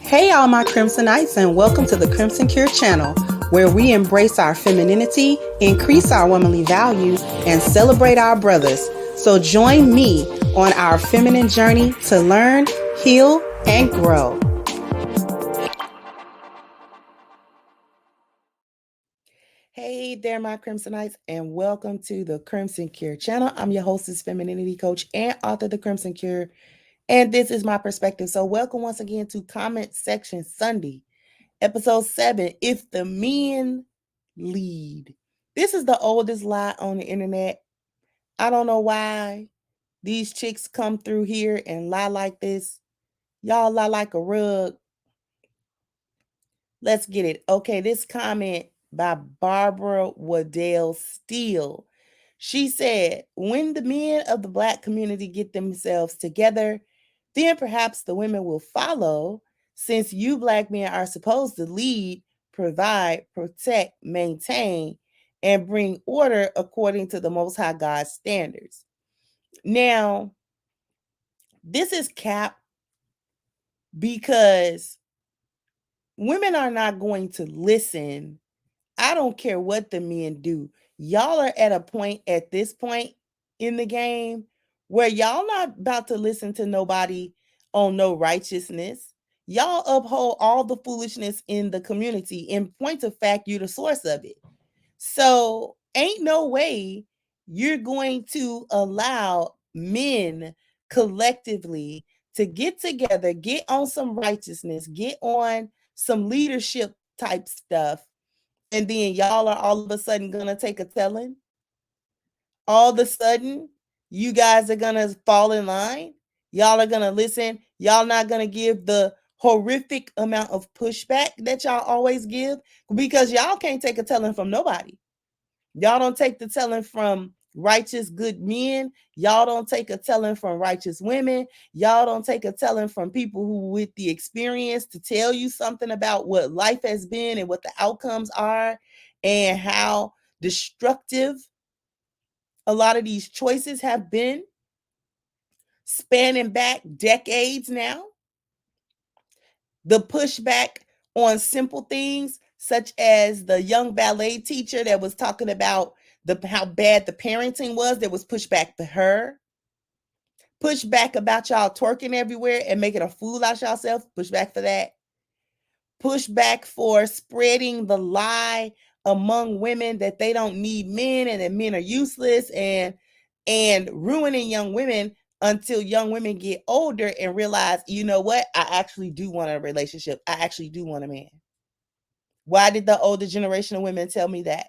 Hey, all my Crimsonites, and welcome to the Crimson Cure channel, where we embrace our femininity, increase our womanly values, and celebrate our brothers. So join me on our feminine journey to learn, heal, and grow. Hey there, my Crimsonites, and welcome to the Crimson Cure channel. I'm your hostess, femininity coach, and author of The Crimson Cure, and this is my perspective. So welcome once again to Comment Section Sunday. Episode 7, If the Men Lead. This is the oldest lie on the internet. I don't know why these chicks come through here and lie like this. Y'all lie like a rug. Let's get it. Okay, this comment by Barbara Waddell Steele. She said, when the men of the Black community get themselves together, then perhaps the women will follow, since you Black men are supposed to lead, provide, protect, maintain, and bring order according to the Most High God's standards. Now, this is cap because women are not going to listen. I don't care what the men do. Y'all are at a point at this point in the game where y'all not about to listen to nobody on no righteousness. Y'all uphold all the foolishness in the community. In point of fact, you're the source of it. So ain't no way you're going to allow men collectively to get together, get on some righteousness, get on some leadership type stuff, and then y'all are all of a sudden gonna take a telling. All of a sudden, you guys are gonna fall in line. Y'all are gonna listen. Y'all not gonna give the horrific amount of pushback that y'all always give, because y'all can't take a telling from nobody. Y'all don't take the telling from righteous good men. Y'all don't take a telling from righteous women. Y'all don't take a telling from people who with the experience to tell you something about what life has been and what the outcomes are and how destructive a lot of these choices have been, spanning back decades now. The pushback on simple things such as the young ballet teacher that was talking about how bad the parenting was, that was pushback to her. Pushback about y'all twerking everywhere and making a fool out yourself. Pushback for that. Pushback for spreading the lie among women that they don't need men and that men are useless, and ruining young women until young women get older and realize, you know what? I actually do want a relationship. I actually do want a man. Why did the older generation of women tell me that?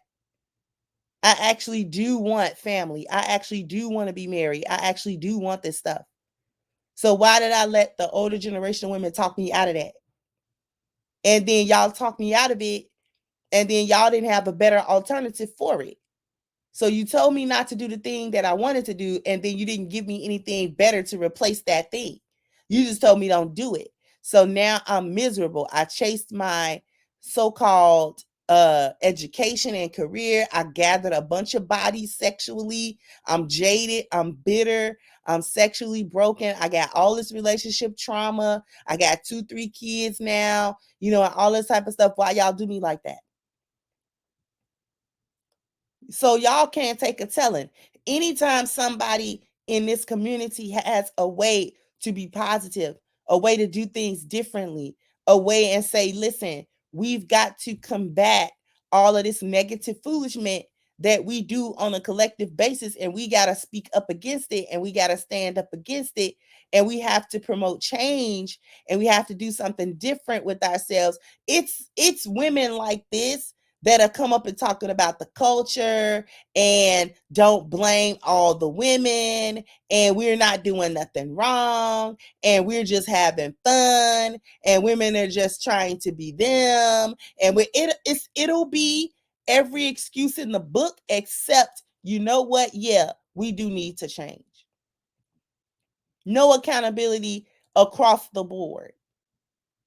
I actually do want family. I actually do want to be married. I actually do want this stuff. So why did I let the older generation of women talk me out of that? And then y'all talk me out of it, and then y'all didn't have a better alternative for it. So you told me not to do the thing that I wanted to do, and then you didn't give me anything better to replace that thing. You just told me don't do it. So now I'm miserable. I chased my so-called education and career. I gathered a bunch of bodies sexually. I'm jaded. I'm bitter. I'm sexually broken. I got all this relationship trauma. I got 2-3 kids now, and all this type of stuff. Why y'all do me like that? So y'all can't take a telling. Anytime somebody in this community has a way to be positive, a way to do things differently, a way and say, listen, we've got to combat all of this negative foolishness that we do on a collective basis, and we got to speak up against it, and we got to stand up against it, and we have to promote change, and we have to do something different with ourselves. It's women like this that are come up and talking about the culture and don't blame all the women, and we're not doing nothing wrong, and we're just having fun, and women are just trying to be them, and it'll be every excuse in the book except, you know what? Yeah, we do need to change. No accountability across the board.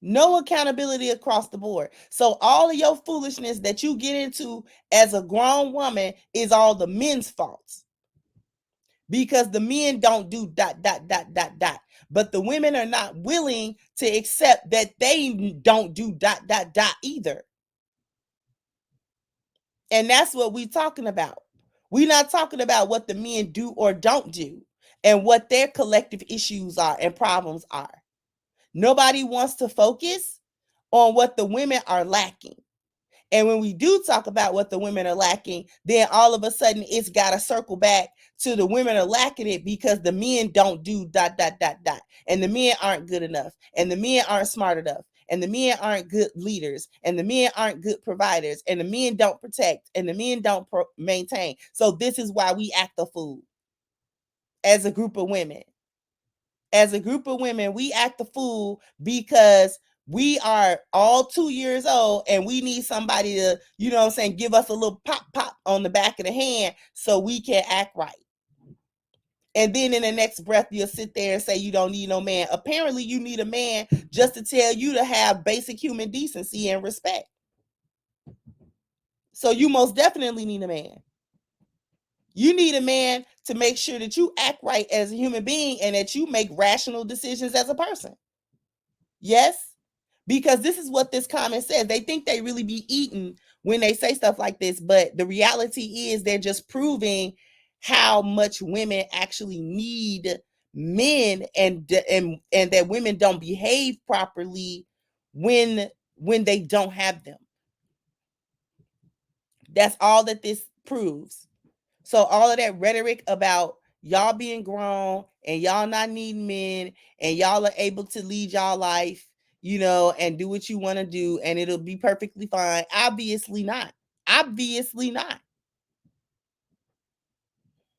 No accountability across the board. So all of your foolishness that you get into as a grown woman is all the men's faults. Because the men don't do ... But the women are not willing to accept that they don't do ... either. And that's what we're talking about. We're not talking about what the men do or don't do and what their collective issues are and problems are. Nobody wants to focus on what the women are lacking. And when we do talk about what the women are lacking, then all of a sudden it's got to circle back to the women are lacking it because the men don't do ... And the men aren't good enough. And the men aren't smart enough. And the men aren't good leaders. And the men aren't good providers. And the men don't protect. And the men don't maintain. So this is why we act a fool as a group of women. As a group of women, we act a fool because we are all 2 years old and we need somebody to, you know what I'm saying, give us a little pop on the back of the hand so we can act right. And then in the next breath, you'll sit there and say you don't need no man. Apparently, you need a man just to tell you to have basic human decency and respect. So you most definitely need a man. You need a man to make sure that you act right as a human being and that you make rational decisions as a person. Yes? Because this is what this comment says. They think they really be eating when they say stuff like this, but the reality is they're just proving how much women actually need men and that women don't behave properly when they don't have them. That's all that this proves. So all of that rhetoric about y'all being grown and y'all not needing men and y'all are able to lead y'all life, you know, and do what you want to do and it'll be perfectly fine. Obviously not. Obviously not.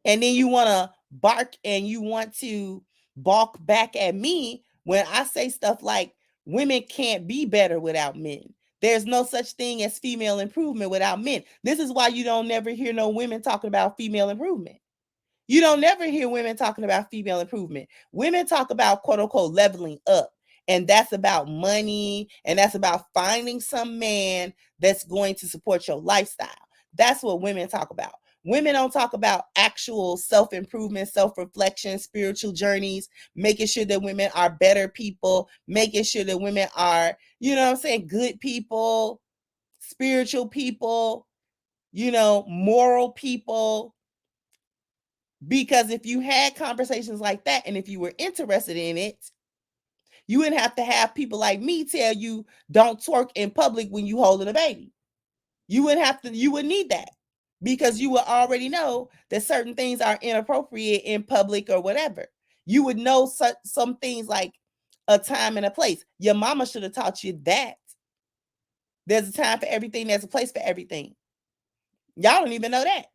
And then you want to bark and you want to balk back at me when I say stuff like women can't be better without men. There's no such thing as female improvement without men. This is why you don't never hear no women talking about female improvement. You don't never hear women talking about female improvement. Women talk about quote unquote leveling up. And that's about money. And that's about finding some man that's going to support your lifestyle. That's what women talk about. Women don't talk about actual self-improvement, self-reflection, spiritual journeys, making sure that women are better people, making sure that women are, you know what I'm saying, good people, spiritual people, you know, moral people. Because if you had conversations like that and if you were interested in it, you wouldn't have to have people like me tell you don't twerk in public when you holding a baby. You wouldn't need that because you would already know that certain things are inappropriate in public or whatever. You would know some things like a time and a place. Your mama should have taught you that. There's a time for everything, there's a place for everything. Y'all don't even know that.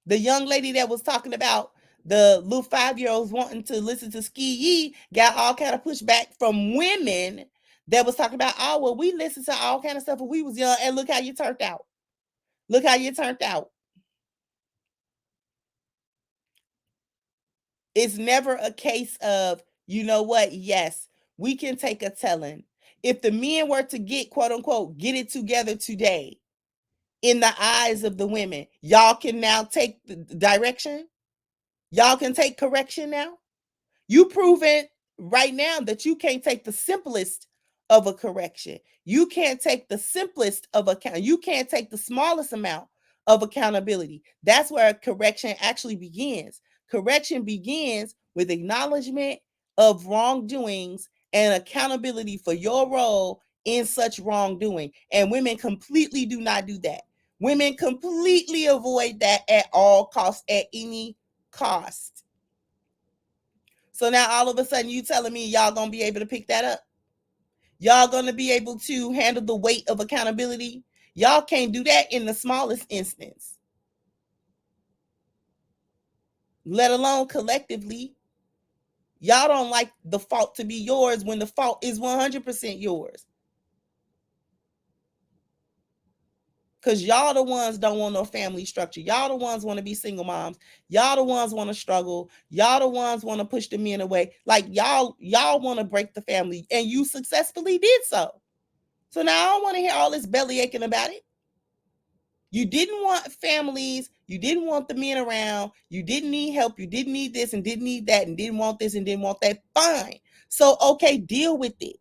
The young lady that was talking about the little 5-year-olds wanting to listen to Ski Yee got all kind of pushback from women that was talking about, oh, well, we listened to all kind of stuff when we was young, and look how you turned out. Look how you turned out. It's never a case of, you know what, yes, we can take a telling. If the men were to get, quote unquote, get it together today, in the eyes of the women, y'all can now take the direction. Y'all can take correction now. You proven right now that you can't take the simplest of a correction. You can't take the simplest of account. You can't take the smallest amount of accountability. That's where correction actually begins. Correction begins with acknowledgement of wrongdoings and accountability for your role in such wrongdoing. And women completely do not do that. Women completely avoid that at all costs, at any cost. So now all of a sudden you telling me y'all gonna be able to pick that up? Y'all gonna be able to handle the weight of accountability? Y'all can't do that in the smallest instance, let alone collectively. Y'all don't like the fault to be yours when the fault is 100% yours. Because y'all the ones don't want no family structure. Y'all the ones want to be single moms. Y'all the ones want to struggle. Y'all the ones want to push the men away. Like y'all want to break the family. And you successfully did so. So now I don't want to hear all this belly aching about it. You didn't want families. You didn't want the men around. You didn't need help. You didn't need this and didn't need that and didn't want this and didn't want that. Fine. So, okay, deal with it.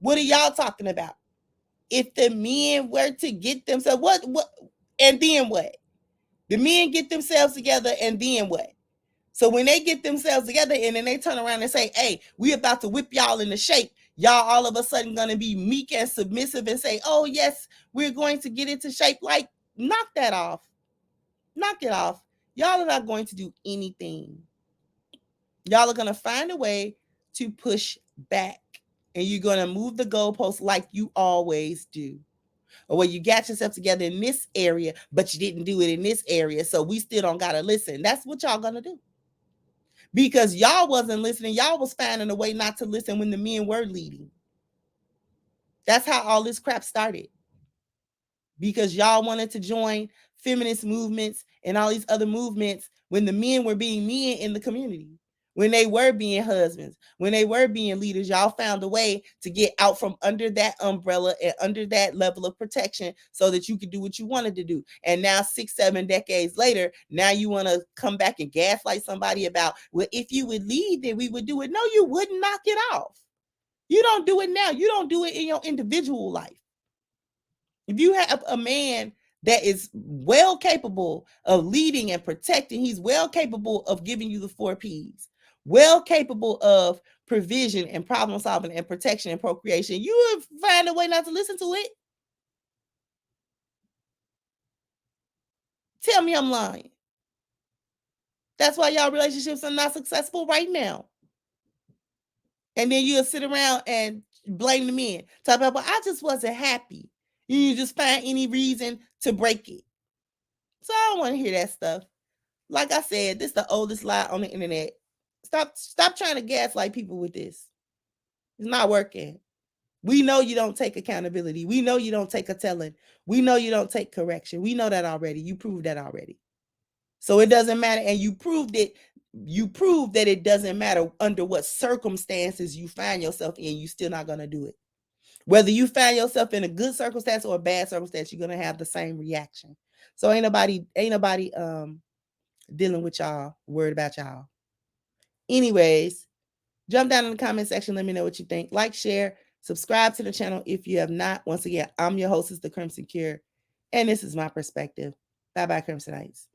What are y'all talking about? If the men were to get themselves, what, and then what? The men get themselves together and then what? So when they get themselves together and then they turn around and say, hey, we about to whip y'all into shape, y'all all of a sudden going to be meek and submissive and say, oh, yes, we're going to get into shape. Like, knock that off. Knock it off. Y'all are not going to do anything. Y'all are going to find a way to push back. And you're going to move the goalposts like you always do. Or where you got yourself together in this area, but you didn't do it in this area. So we still don't got to listen. That's what y'all going to do. Because y'all wasn't listening. Y'all was finding a way not to listen when the men were leading. That's how all this crap started. Because y'all wanted to join feminist movements and all these other movements when the men were being men in the community. When they were being husbands, when they were being leaders, y'all found a way to get out from under that umbrella and under that level of protection so that you could do what you wanted to do. And now 6-7 decades later, now you want to come back and gaslight somebody about, well, if you would lead, then we would do it. No, you wouldn't. Knock it off. You don't do it now. You don't do it in your individual life. If you have a man that is well capable of leading and protecting, he's well capable of giving you the 4 P's, well capable of provision and problem solving and protection and procreation, you would find a way not to listen to it. Tell me I'm lying. That's why y'all relationships are not successful right now. And then you'll sit around and blame the men. Talk about, well, I just wasn't happy. You just find any reason to break it. So I don't want to hear that stuff. Like I said, this is the oldest lie on the internet. Stop trying to gaslight people with this. It's not working. We know you don't take accountability. We know you don't take a telling. We know you don't take correction. We know that already. You proved that already. So it doesn't matter. And you proved it. You proved that it doesn't matter under what circumstances you find yourself in. You're still not going to do it. Whether you find yourself in a good circumstance or a bad circumstance, you're going to have the same reaction. So ain't nobody dealing with y'all, worried about y'all. Anyways, jump down in the comment section. Let me know what you think. Like, share, subscribe to the channel if you have not. Once again, I'm your hostess, The Crimson Cure, and this is my perspective. Bye-bye, Crimsonites.